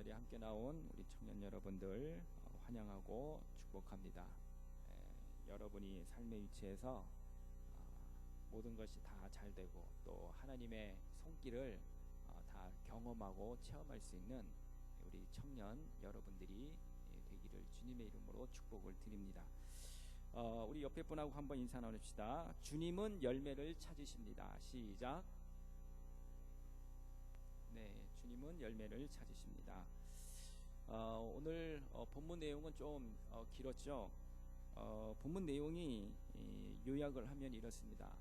자리에 함께 나온 우리 청년 여러분들 환영하고 축복합니다. 여러분이 삶의 위치에서 모든 것이 다 잘 되고 또 하나님의 손길을 다 경험하고 체험할 수 있는 우리 청년 여러분들이 되기를 주님의 이름으로 축복을 드립니다. 우리 옆에 분하고 한번 인사 나눕시다. 주님은 열매를 찾으십니다. 시작. 네, 주님은 열매를 찾으십니다. 오늘 본문 내용은 좀 길었죠. 본문 내용이 요약을 하면 이렇습니다.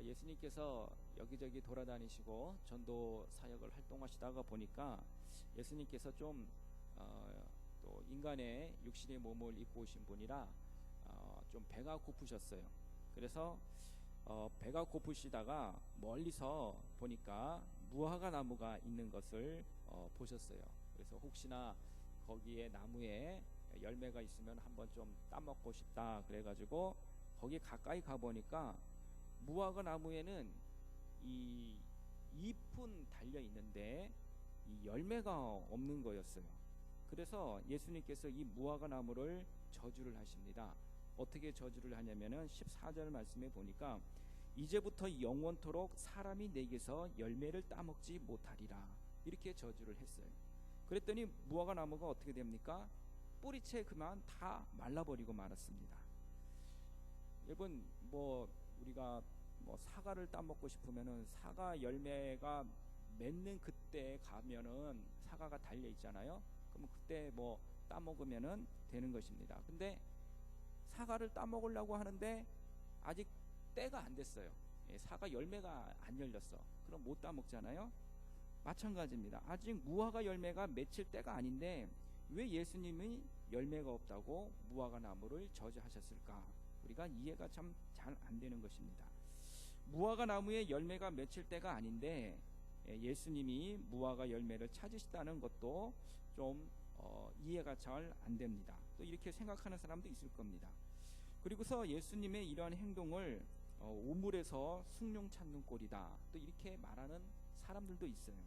예수님께서 여기저기 돌아다니시고 전도 사역을 활동하시다가 보니까 예수님께서 좀 또 인간의 육신의 몸을 입고 오신 분이라 좀 배가 고프셨어요. 그래서 배가 고프시다가 멀리서 보니까 무화과 나무가 있는 것을 보셨어요. 그래서 혹시나 거기에 나무에 열매가 있으면 한번 좀 따먹고 싶다 그래가지고 거기 가까이 가보니까 무화과 나무에는 이 잎은 달려 있는데 이 열매가 없는 거였어요. 그래서 예수님께서 이 무화과 나무를 저주를 하십니다. 어떻게 저주를 하냐면은 14절 말씀에 보니까 이제부터 영원토록 사람이 내게서 열매를 따먹지 못하리라 이렇게 저주를 했어요. 그랬더니 무화과 나무가 어떻게 됩니까? 뿌리채 그만 다 말라버리고 말았습니다. 여러분 우리가 사과를 따먹고 싶으면은 사과 열매가 맺는 그때 가면은 사과가 달려 있잖아요. 그러면 그때 따먹으면은 되는 것입니다. 근데 사과를 따먹으려고 하는데 아직 때가 안 됐어요. 사과 열매가 안 열렸어. 그럼 못 따먹잖아요. 마찬가지입니다. 아직 무화과 열매가 맺힐 때가 아닌데 왜 예수님이 열매가 없다고 무화과 나무를 저주하셨을까? 우리가 이해가 참 잘 안 되는 것입니다. 무화과 나무에 열매가 맺힐 때가 아닌데 예수님이 무화과 열매를 찾으시다는 것도 좀 이해가 잘 안 됩니다. 또 이렇게 생각하는 사람도 있을 겁니다. 그리고서 예수님의 이러한 행동을 우물에서 숭늉 찾는 꼴이다 또 이렇게 말하는 사람들도 있어요.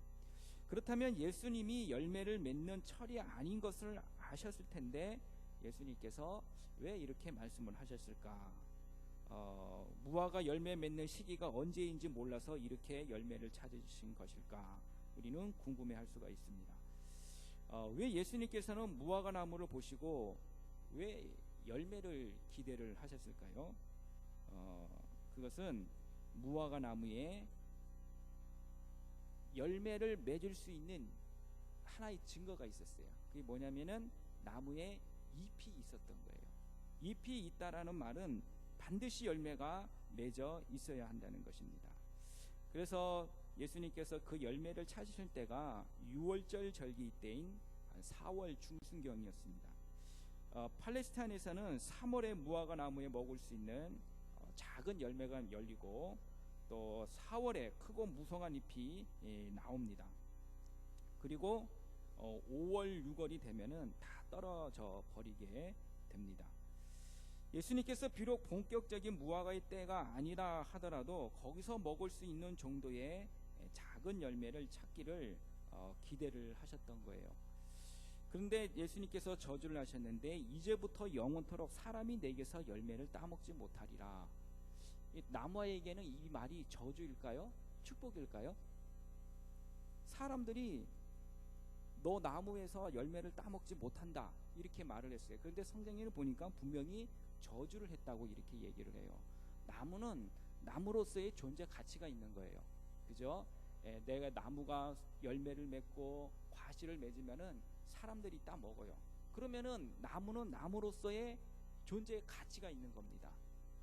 그렇다면 예수님이 열매를 맺는 철이 아닌 것을 아셨을 텐데 예수님께서 왜 이렇게 말씀을 하셨을까? 무화과 열매 맺는 시기가 언제인지 몰라서 이렇게 열매를 찾으신 것일까? 우리는 궁금해할 수가 있습니다. 왜 예수님께서는 무화과 나무를 보시고 왜 열매를 기대를 하셨을까요? 그것은 무화과 나무에 열매를 맺을 수 있는 하나의 증거가 있었어요. 그게 뭐냐면은 나무에 잎이 있었던 거예요. 잎이 있다라는 말은 반드시 열매가 맺어 있어야 한다는 것입니다. 그래서 예수님께서 그 열매를 찾으실 때가 6월절 절기 때인 4월 중순경이었습니다. 팔레스타인에서는 3월에 무화과 나무에 먹을 수 있는 작은 열매가 열리고 또 4월에 크고 무성한 잎이 나옵니다. 그리고 5월 6월이 되면은 다 떨어져 버리게 됩니다. 예수님께서 비록 본격적인 무화과의 때가 아니라 하더라도 거기서 먹을 수 있는 정도의 작은 열매를 찾기를 기대를 하셨던 거예요. 그런데 예수님께서 저주를 하셨는데 이제부터 영원토록 사람이 내게서 열매를 따먹지 못하리라. 나무에게는 이 말이 저주일까요? 축복일까요? 사람들이 너 나무에서 열매를 따먹지 못한다 이렇게 말을 했어요. 그런데 성경에는 보니까 분명히 저주를 했다고 이렇게 얘기를 해요. 나무는 나무로서의 존재 가치가 있는 거예요. 그죠? 내가 나무가 열매를 맺고 과실을 맺으면은 사람들이 따 먹어요. 그러면은 나무는 나무로서의 존재의 가치가 있는 겁니다.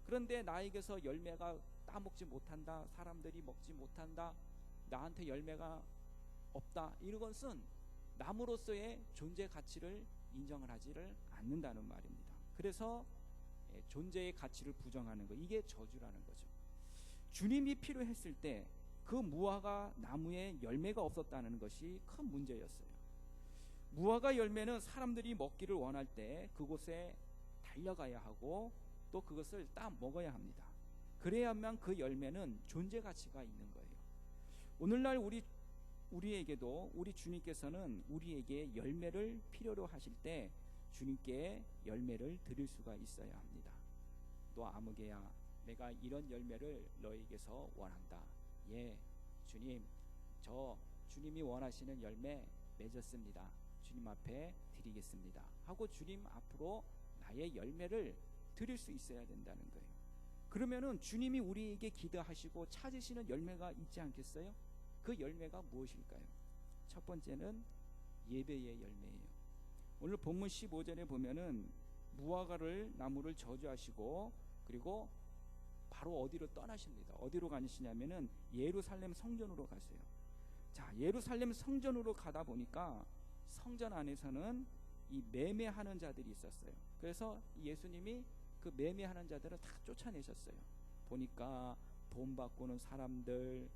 그런데 나에게서 열매가 따먹지 못한다, 사람들이 먹지 못한다, 나한테 열매가 없다, 이런 것은 나무로서의 존재 가치를 인정을 하지를 않는다는 말입니다. 그래서 존재의 가치를 부정하는 것, 이게 저주라는 거죠. 주님이 필요했을 때 그 무화과 나무에 열매가 없었다는 것이 큰 문제였어요. 무화과 열매는 사람들이 먹기를 원할 때 그곳에 달려가야 하고 또 그것을 따 먹어야 합니다. 그래야만 그 열매는 존재 가치가 있는 거예요. 오늘날 우리 우리에게도 우리 주님께서는 우리에게 열매를 필요로 하실 때 주님께 열매를 드릴 수가 있어야 합니다. 너 아무개야, 내가 이런 열매를 너에게서 원한다. 예, 주님, 저 주님이 원하시는 열매 맺었습니다. 주님 앞에 드리겠습니다 하고 주님 앞으로 나의 열매를 드릴 수 있어야 된다는 거예요. 그러면은 주님이 우리에게 기도하시고 찾으시는 열매가 있지 않겠어요? 그 열매가 무엇일까요? 첫 번째는 예배의 열매예요. 오늘 본문 15절에 보면은 무화과를 나무를 저주하시고 그리고 바로 어디로 떠나십니다. 어디로 가시냐면은 예루살렘 성전으로 가세요. 자, 예루살렘 성전으로 가다 보니까 성전 안에서는 이 매매하는 자들이 있었어요. 그래서 예수님이 그 매매하는 자들을 다 쫓아내셨어요. 보니까 돈 바꾸는 사람들,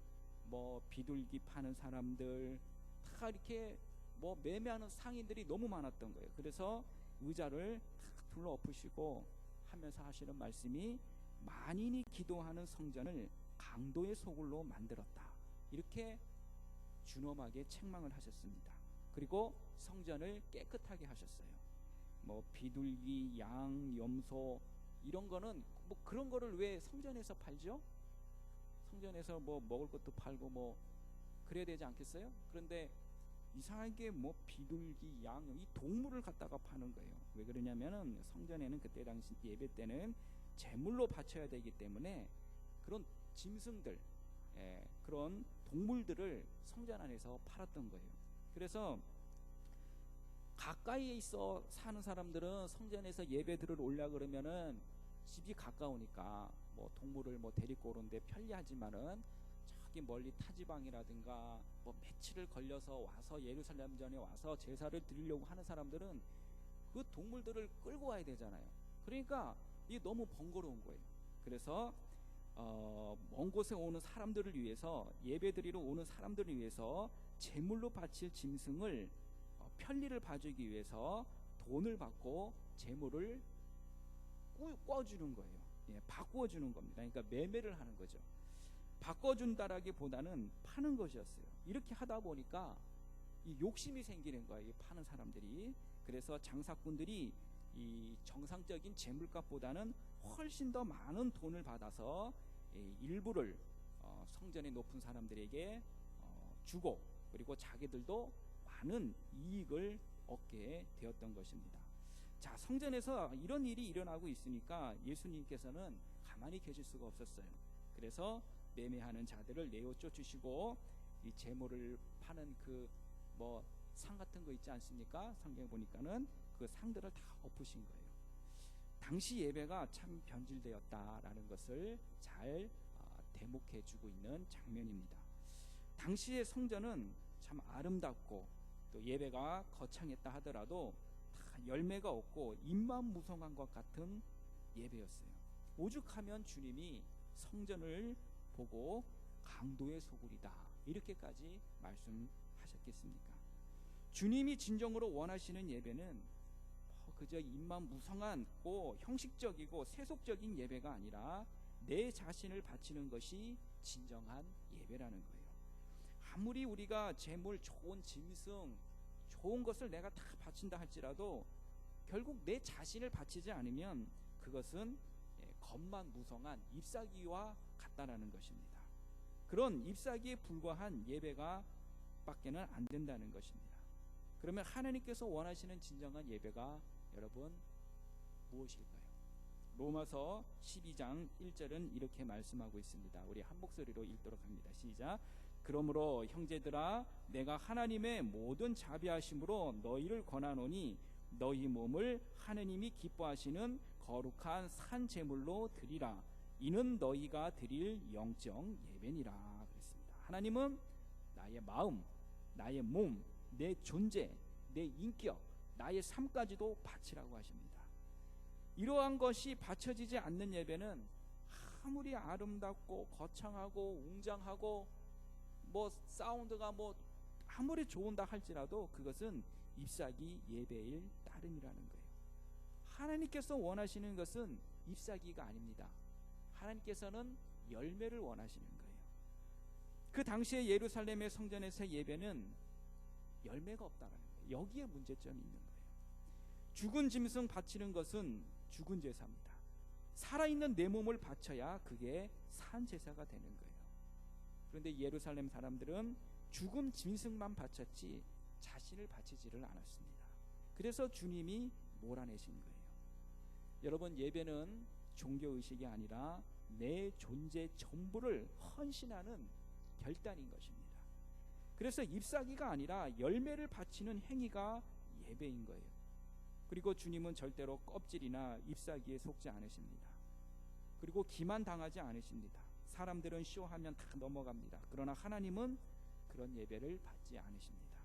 뭐 비둘기 파는 사람들, 다 이렇게 뭐 매매하는 상인들이 너무 많았던 거예요. 그래서 의자를 다 둘러 엎으시고 하면서 하시는 말씀이 만인이 기도하는 성전을 강도의 소굴로 만들었다. 이렇게 준엄하게 책망을 하셨습니다. 그리고 성전을 깨끗하게 하셨어요. 뭐 비둘기, 양, 염소 이런 거는 뭐 그런 거를 왜 성전에서 팔죠? 성전에서 뭐 먹을 것도 팔고 뭐 그래야 되지 않겠어요? 그런데 이상하게 뭐 비둘기, 양, 이 동물을 갖다가 파는 거예요. 왜 그러냐면은 성전에는 그때 당시 예배 때는 제물로 바쳐야 되기 때문에 그런 짐승들, 그런 동물들을 성전 안에서 팔았던 거예요. 그래서 가까이에 있어 사는 사람들은 성전에서 예배 들으러 올라 그러면은 집이 가까우니까 뭐 동물을 뭐 데리고 오는데 편리하지만은 저기 멀리 타지방이라든가 뭐 며칠을 걸려서 와서 예루살렘전에 와서 제사를 드리려고 하는 사람들은 그 동물들을 끌고 와야 되잖아요. 그러니까 이게 너무 번거로운 거예요. 그래서 먼 곳에 오는 사람들을 위해서, 예배 드리러 오는 사람들을 위해서 제물로 바칠 짐승을 편리를 봐주기 위해서 돈을 받고 제물을 꿔주는 거예요. 예, 바꿔주는 겁니다. 그러니까 매매를 하는 거죠. 바꿔준다라기보다는 파는 것이었어요. 이렇게 하다 보니까 이 욕심이 생기는 거예요. 이 파는 사람들이. 그래서 장사꾼들이 이 정상적인 재물값보다는 훨씬 더 많은 돈을 받아서 일부를 성전에 높은 사람들에게 주고, 그리고 자기들도 많은 이익을 얻게 되었던 것입니다. 자, 성전에서 이런 일이 일어나고 있으니까 예수님께서는 가만히 계실 수가 없었어요. 그래서 매매하는 자들을 내어 쫓으시고 이 재물을 파는 그 뭐 상 같은 거 있지 않습니까? 성경에 보니까는 그 상들을 다 엎으신 거예요. 당시 예배가 참 변질되었다라는 것을 잘 대목해 주고 있는 장면입니다. 당시의 성전은 참 아름답고 또 예배가 거창했다 하더라도 다 열매가 없고 입만 무성한 것 같은 예배였어요. 오죽하면 주님이 성전을 보고 강도의 소굴이다 이렇게까지 말씀하셨겠습니까? 주님이 진정으로 원하시는 예배는 그저 입만 무성하고 형식적이고 세속적인 예배가 아니라 내 자신을 바치는 것이 진정한 예배라는 거예요. 아무리 우리가 재물, 좋은 짐승, 좋은 것을 내가 다 바친다 할지라도 결국 내 자신을 바치지 않으면 그것은 겉만 무성한 잎사귀와 같다라는 것입니다. 그런 잎사귀에 불과한 예배가 밖에는 안 된다는 것입니다. 그러면 하나님께서 원하시는 진정한 예배가 여러분 무엇일까요? 로마서 12장 1절은 이렇게 말씀하고 있습니다. 우리 한 목소리로 읽도록 합니다. 시작. 그러므로 형제들아, 내가 하나님의 모든 자비하심으로 너희를 권하노니 너희 몸을 하나님이 기뻐하시는 거룩한 산 제물로 드리라. 이는 너희가 드릴 영적 예배니라. 그랬습니다. 하나님은 나의 마음, 나의 몸, 내 존재, 내 인격, 나의 삶까지도 바치라고 하십니다. 이러한 것이 바쳐지지 않는 예배는 아무리 아름답고 거창하고 웅장하고 뭐 사운드가 뭐 아무리 좋은다 할지라도 그것은 잎사귀 예배일 따름이라는 거예요. 하나님께서 원하시는 것은 잎사귀가 아닙니다. 하나님께서는 열매를 원하시는 거예요. 그 당시에 예루살렘의 성전에서의 예배는 열매가 없다는 거예요. 여기에 문제점이 있는 거예요. 죽은 짐승 바치는 것은 죽은 제사입니다. 살아있는 내 몸을 바쳐야 그게 산 제사가 되는 거예요. 그런데 예루살렘 사람들은 죽은 짐승만 바쳤지 자신을 바치지를 않았습니다. 그래서 주님이 몰아내신 거예요. 여러분, 예배는 종교의식이 아니라 내 존재 전부를 헌신하는 결단인 것입니다. 그래서 잎사귀가 아니라 열매를 바치는 행위가 예배인 거예요. 그리고 주님은 절대로 껍질이나 잎사귀에 속지 않으십니다. 그리고 기만 당하지 않으십니다. 사람들은 쇼하면 다 넘어갑니다. 그러나 하나님은 그런 예배를 받지 않으십니다.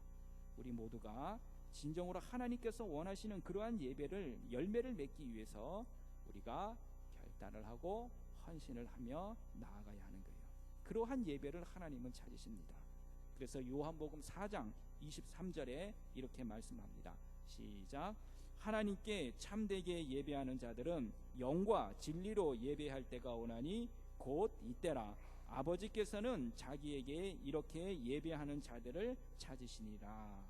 우리 모두가 진정으로 하나님께서 원하시는 그러한 예배를, 열매를 맺기 위해서 우리가 결단을 하고 헌신을 하며 나아가야 하는 거예요. 그러한 예배를 하나님은 찾으십니다. 그래서 요한복음 4장 23절에 이렇게 말씀합니다. 시작. 하나님께 참되게 예배하는 자들은 영과 진리로 예배할 때가 오나니 곧 이때라. 아버지께서는 자기에게 이렇게 예배하는 자들을 찾으시니라.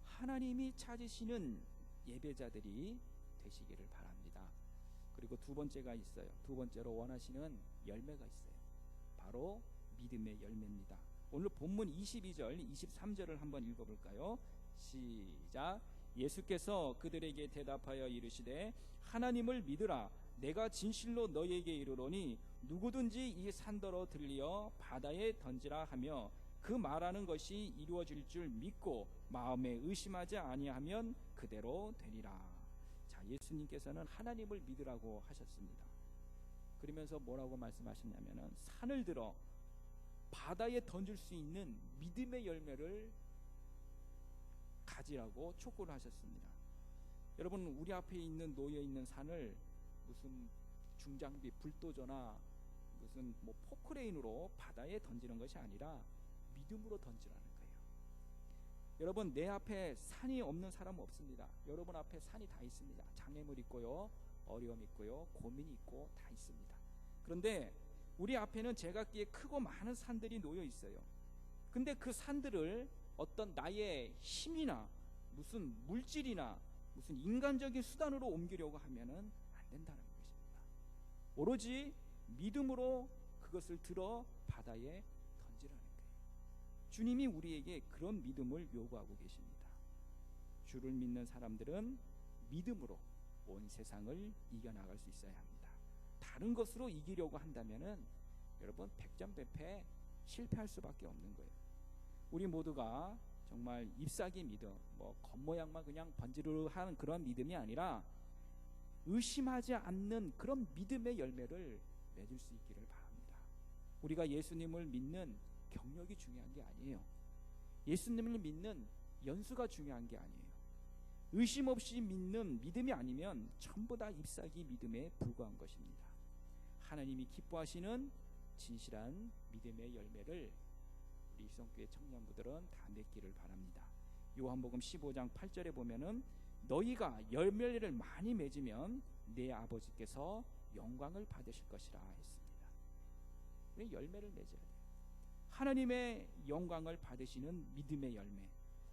하나님이 찾으시는 예배자들이 되시기를 바랍니다. 그리고 두 번째가 있어요. 두 번째로 원하시는 열매가 있어요. 바로 믿음의 열매입니다. 오늘 본문 22절 23절을 한번 읽어볼까요? 시작. 예수께서 그들에게 대답하여 이르시되 하나님을 믿으라. 내가 진실로 너희에게 이르노니 누구든지 이 산더러 들리어 바다에 던지라 하며 그 말하는 것이 이루어질 줄 믿고 마음에 의심하지 아니하면 그대로 되리라. 자, 예수님께서는 하나님을 믿으라고 하셨습니다. 그러면서 뭐라고 말씀하셨냐면은 산을 들어 바다에 던질 수 있는 믿음의 열매를 가지라고 촉구를 하셨습니다. 여러분, 우리 앞에 있는 놓여 있는 산을 무슨 중장비 불도저나 무슨 포크레인으로 바다에 던지는 것이 아니라 믿음으로 던지라는 거예요. 여러분, 내 앞에 산이 없는 사람은 없습니다. 여러분 앞에 산이 다 있습니다. 장애물 있고요, 어려움 있고요, 고민이 있고 다 있습니다. 그런데 우리 앞에는 제각기에 크고 많은 산들이 놓여 있어요. 근데 그 산들을 어떤 나의 힘이나 무슨 물질이나 무슨 인간적인 수단으로 옮기려고 하면은 안 된다는 것입니다. 오로지 믿음으로 그것을 들어 바다에 던지라는 거예요. 주님이 우리에게 그런 믿음을 요구하고 계십니다. 주를 믿는 사람들은 믿음으로 온 세상을 이겨나갈 수 있어야 합니다. 다른 것으로 이기려고 한다면은 여러분 백전백패 실패할 수밖에 없는 거예요. 우리 모두가 정말 잎사귀 믿음, 겉모양만 그냥 번지르르 하는 그런 믿음이 아니라 의심하지 않는 그런 믿음의 열매를 맺을 수 있기를 바랍니다. 우리가 예수님을 믿는 경력이 중요한 게 아니에요. 예수님을 믿는 연수가 중요한 게 아니에요. 의심 없이 믿는 믿음이 아니면 전부 다 잎사귀 믿음에 불과한 것입니다. 하나님이 기뻐하시는 진실한 믿음의 열매를 우리 희성교회 청년부들은 다 맺기를 바랍니다. 요한복음 15장 8절에 보면은 너희가 열매를 많이 맺으면 내 아버지께서 영광을 받으실 것이라 했습니다. 우리 열매를 맺어야 돼요. 하나님의 영광을 받으시는 믿음의 열매,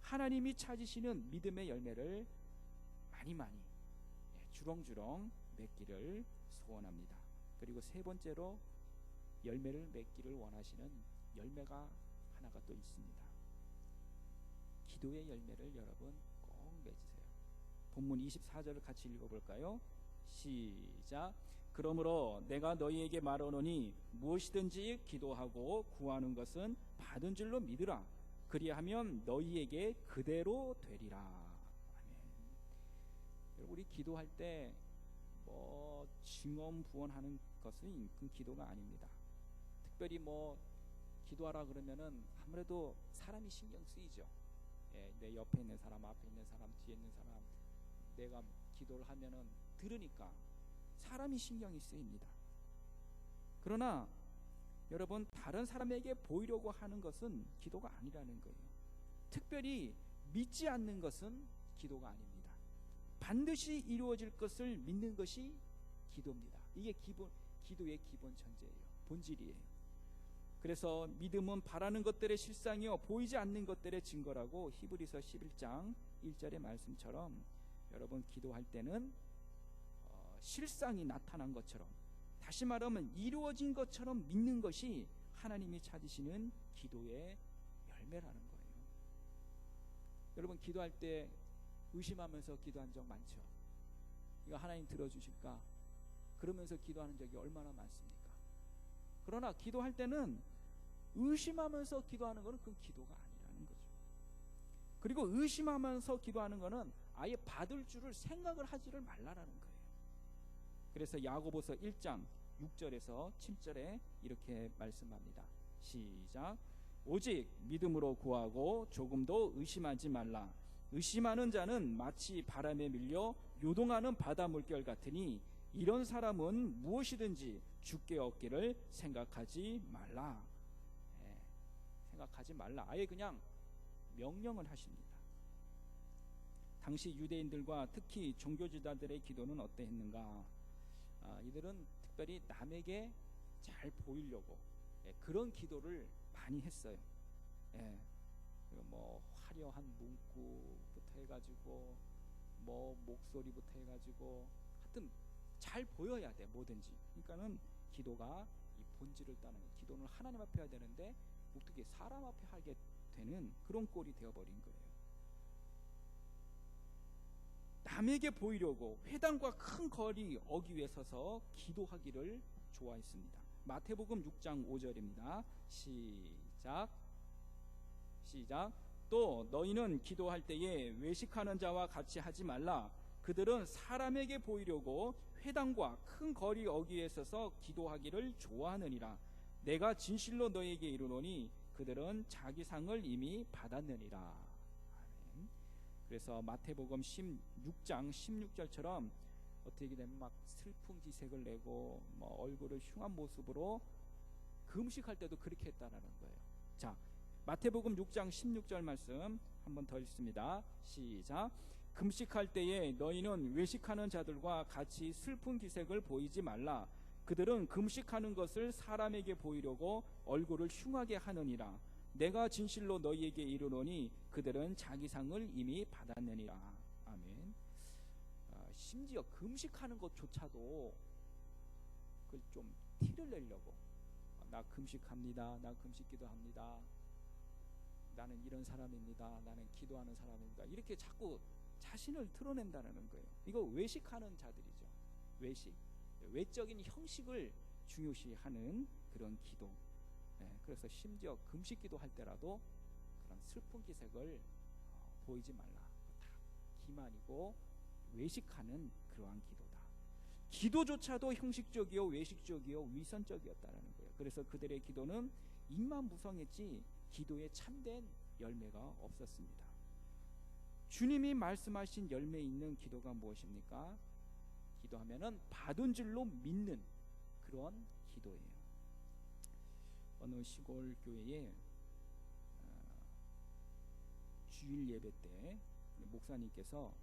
하나님이 찾으시는 믿음의 열매를 많이 주렁주렁 맺기를 소원합니다. 그리고 세 번째로 열매를 맺기를 원하시는 열매가 하나가 또 있습니다. 기도의 열매를 여러분 꼭 맺으세요. 본문 24절을 같이 읽어볼까요? 시작. 그러므로 내가 너희에게 말하노니 무엇이든지 기도하고 구하는 것은 받은 줄로 믿으라. 그리하면 너희에게 그대로 되리라. 아멘. 우리 기도할 때 증언 부언하는 것은 그 기도가 아닙니다. 특별히 기도하라 그러면은 아무래도 사람이 신경 쓰이죠. 내 옆에 있는 사람, 앞에 있는 사람, 뒤에 있는 사람, 내가 기도를 하면은 들으니까 사람이 신경이 쓰입니다. 그러나 여러분, 다른 사람에게 보이려고 하는 것은 기도가 아니라는 거예요. 특별히 믿지 않는 것은 기도가 아닙니다. 반드시 이루어질 것을 믿는 것이 기도입니다. 이게 기도의 기본 전제예요. 본질이에요. 그래서 믿음은 바라는 것들의 실상이요 보이지 않는 것들의 증거라고 히브리서 11장 1절의 말씀처럼 여러분 기도할 때는 실상이 나타난 것처럼, 다시 말하면 이루어진 것처럼 믿는 것이 하나님이 찾으시는 기도의 열매라는 거예요. 여러분 기도할 때 의심하면서 기도한 적 많죠? 이거 하나님 들어주실까? 그러면서 기도하는 적이 얼마나 많습니까? 그러나 기도할 때는 의심하면서 기도하는 것은 그건 기도가 아니라는 거죠. 그리고 의심하면서 기도하는 것은 아예 받을 줄을 생각을 하지를 말라라는 거예요. 그래서 야고보서 1장 6절에서 7절에 이렇게 말씀합니다. 시작. 오직 믿음으로 구하고 조금도 의심하지 말라. 의심하는 자는 마치 바람에 밀려 요동하는 바다 물결 같으니 이런 사람은 무엇이든지 주께 얻기를 생각하지 말라. 생각하지 말라. 아예 그냥 명령을 하십니다. 당시 유대인들과 특히 종교지도자들의 기도는 어떠했는가? 이들은 특별히 남에게 잘 보이려고 그런 기도를 많이 했어요. 뭐 화려한 문구부터 해가지고 뭐 목소리부터 해가지고 하여튼 잘 보여야 돼 뭐든지. 그러니까는 기도가 이 본질을 따르는, 기도는 하나님 앞에 해야 되는데 어떻게 사람 앞에 하게 되는 그런 꼴이 되어버린 거예요. 남에게 보이려고 회당과 큰 거리 어귀에 서서 기도하기를 좋아했습니다. 마태복음 6장 5절입니다. 시작. 또 너희는 기도할 때에 외식하는 자와 같이 하지 말라. 그들은 사람에게 보이려고 회당과 큰 거리 어귀에 서서 기도하기를 좋아하느니라. 내가 진실로 너희에게 이르노니 그들은 자기 상을 이미 받았느니라. 그래서 마태복음 16장 16절처럼 어떻게 되면 막 슬픈 기색을 내고 뭐 얼굴을 흉한 모습으로 금식할 때도 그렇게 했다라는 거예요. 자, 마태복음 6장 16절 말씀 한번 더 읽습니다. 시작. 금식할 때에 너희는 외식하는 자들과 같이 슬픈 기색을 보이지 말라. 그들은 금식하는 것을 사람에게 보이려고 얼굴을 흉하게 하느니라. 내가 진실로 너희에게 이르노니 그들은 자기 상을 이미 받았느니라. 아멘. 심지어 금식하는 것조차도 그걸 좀 티를 내려고 나 금식합니다. 나 금식기도 합니다. 나는 이런 사람입니다. 나는 기도하는 사람입니다. 이렇게 자꾸 자신을 드러낸다는 거예요. 이거 외식하는 자들이죠. 외적인 형식을 중요시하는 그런 기도. 그래서 심지어 금식기도 할 때라도 그런 슬픈 기색을 보이지 말라. 다 기만이고 외식하는 그러한 기도다. 기도조차도 형식적이요 외식적이요 위선적이었다는 거예요. 그래서 그들의 기도는 입만 무성했지 기도에 참된 열매가 없었습니다. 주님이 말씀하신 열매 있는 기도가 무엇입니까? 기도하면은 받은 줄로 믿는 그런 기도예요. 어느 시골 교회에 주일 예배 때 목사님께서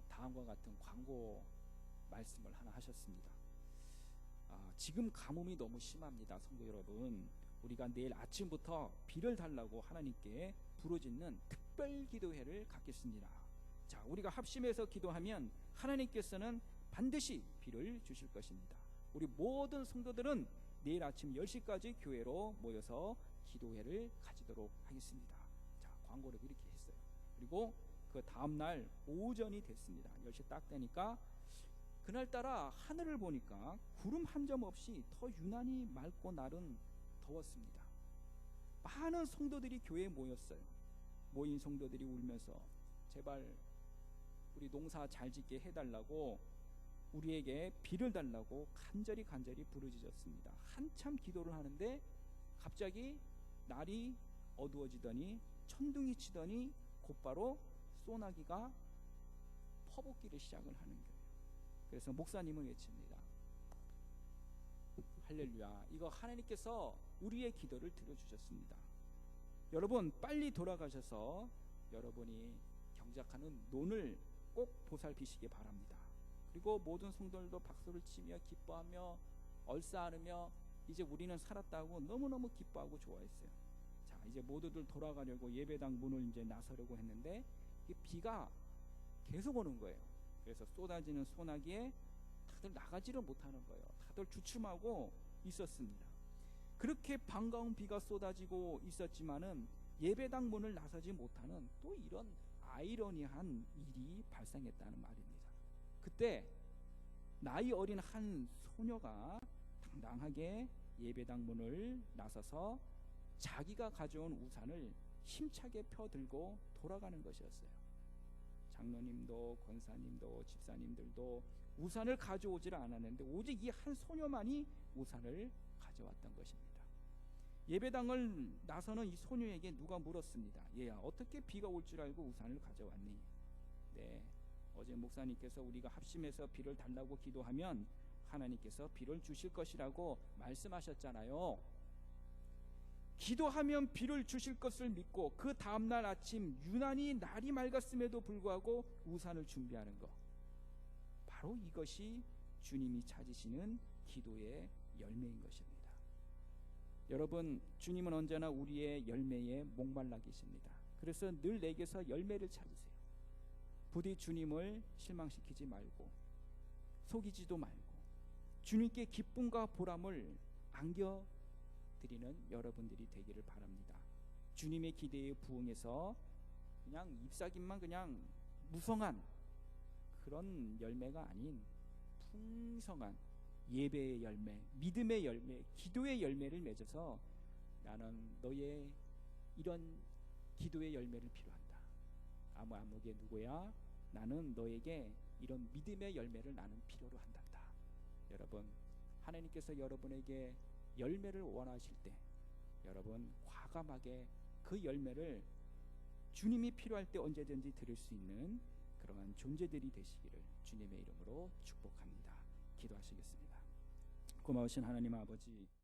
다음과 같은 광고 말씀을 하나 하셨습니다. 지금 가뭄이 너무 심합니다. 성도 여러분, 우리가 내일 아침부터 비를 달라고 하나님께 부르짖는 특별 기도회를 갖겠습니다. 자, 우리가 합심해서 기도하면 하나님께서는 반드시 비를 주실 것입니다. 우리 모든 성도들은 내일 아침 10시까지 교회로 모여서 기도회를 가지도록 하겠습니다. 자, 광고를 이렇게 했어요. 그리고 그 다음날 오전이 됐습니다. 10시 딱 되니까 그날따라 하늘을 보니까 구름 한 점 없이 더 유난히 맑고 날은 더웠습니다. 많은 성도들이 교회에 모였어요. 모인 성도들이 울면서 제발 우리 농사 잘 짓게 해달라고, 우리에게 비를 달라고 간절히 부르짖었습니다. 한참 기도를 하는데 갑자기 날이 어두워지더니 천둥이 치더니 곧바로 소나기가 퍼붓기를 시작을 하는 거예요. 그래서 목사님은 외칩니다. 할렐루야, 이거 하나님께서 우리의 기도를 들어주셨습니다. 여러분 빨리 돌아가셔서 여러분이 경작하는 논을 꼭 보살피시기 바랍니다. 그리고 모든 성도들도 박수를 치며 기뻐하며 얼싸 안으며 이제 우리는 살았다고 너무너무 기뻐하고 좋아했어요. 자, 이제 모두들 돌아가려고 예배당 문을 이제 나서려고 했는데 비가 계속 오는 거예요. 그래서 쏟아지는 소나기에 다들 나가지를 못하는 거예요. 다들 주춤하고 있었습니다. 그렇게 반가운 비가 쏟아지고 있었지만은 예배당 문을 나서지 못하는 또 이런 아이러니한 일이 발생했다는 말입니다. 그때 나이 어린 한 소녀가 당당하게 예배당 문을 나서서 자기가 가져온 우산을 힘차게 펴들고 돌아가는 것이었어요. 장로님도 권사님도 집사님들도 우산을 가져오질 않았는데 오직 이 한 소녀만이 우산을 가져왔던 것입니다. 예배당을 나서는 이 소녀에게 누가 물었습니다. 얘야, 어떻게 비가 올 줄 알고 우산을 가져왔니? 네, 어제 목사님께서 우리가 합심해서 비를 달라고 기도하면 하나님께서 비를 주실 것이라고 말씀하셨잖아요. 기도하면 비를 주실 것을 믿고 그 다음날 아침 유난히 날이 맑았음에도 불구하고 우산을 준비하는 것, 바로 이것이 주님이 찾으시는 기도의 열매인 것입니다. 여러분, 주님은 언제나 우리의 열매에 목말라 계십니다. 그래서 늘 내게서 열매를 찾으세요. 부디 주님을 실망시키지 말고 속이지도 말고 주님께 기쁨과 보람을 안겨드리는 여러분들이 되기를 바랍니다. 주님의 기대에 부응해서 그냥 잎사귀만 그냥 무성한 그런 열매가 아닌 풍성한 예배의 열매, 믿음의 열매, 기도의 열매를 맺어서 나는 너의 이런 기도의 열매를 필요한다. 아무개 누구야? 나는 너에게 이런 믿음의 열매를 나는 필요로 한단다. 여러분, 하나님께서 여러분에게 열매를 원하실 때 여러분 과감하게 그 열매를 주님이 필요할 때 언제든지 드릴 수 있는 그러한 존재들이 되시기를 주님의 이름으로 축복합니다. 기도하시겠습니다. 고마우신 하나님 아버지,